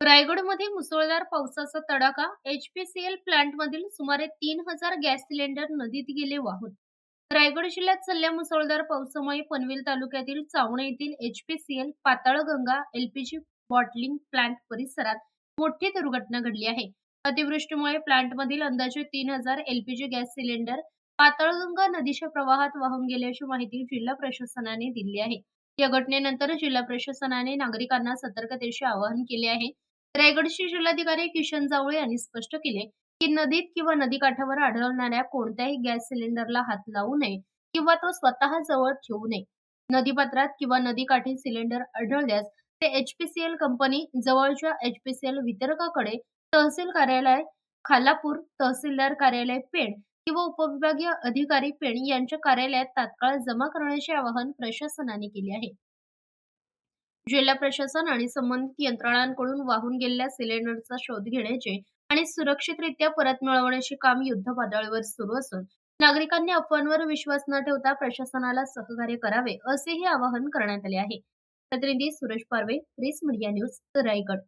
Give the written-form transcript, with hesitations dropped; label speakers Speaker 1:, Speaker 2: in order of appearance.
Speaker 1: रायगडमध्ये मुसळधार पावसाचा तडाखा, एचपीसीएल प्लांटमधील सुमारे 3,000 गॅस सिलेंडर नदीत गेले वाहून. रायगड जिल्ह्यात चालल्या मुसळधार पावसामुळे पनवेल तालुक्यातील चावणे येथील HPCL Patalganga LPG bottling plant परिसरात मोठी दुर्घटना घडली आहे. अतिवृष्टीमुळे प्लांटमधील अंदाजे 3,000 एलपीजी गॅस सिलेंडर पाताळगंगा नदीच्या प्रवाहात वाहून गेल्याची माहिती जिल्हा प्रशासनाने दिली आहे. या घटनेनंतर जिल्हा प्रशासनाने नागरिकांना सतर्कतेचे आवाहन केले आहे. रायगडचे जिल्हाधिकारी किशन जावळे यांनी स्पष्ट केले की नदीत किंवा नदीकाठावर आढळणाऱ्या कोणत्याही गॅस सिलेंडरला हात लावू नये किंवा तो स्वतः जवळ ठेवू नये. नदीपात्रात किंवा नदीकाठी सिलेंडर आढळल्यास ते एचपीसीएल कंपनी जवळच्या एचपीसीएल वितरकाकडे, तहसील कार्यालय खालापूर, तहसीलदार कार्यालय पेण किंवा उपविभागीय अधिकारी पेण यांच्या कार्यालयात तात्काळ जमा करण्याचे आवाहन प्रशासनाने केले आहे. जिल्हा प्रशासन आणि संबंधित यंत्रणांकडून वाहून गेलेल्या सिलेंडरचा शोध घेण्याचे आणि सुरक्षितरित्या परत मिळवण्याचे काम युद्धपातळीवर सुरू असून नागरिकांनी अफवांवर विश्वास न ठेवता प्रशासनाला सहकार्य करावे, असेही आवाहन करण्यात आले आहे. प्रतिनिधी सुरेश पारवे, प्रेस मीडिया न्यूज, रायगड.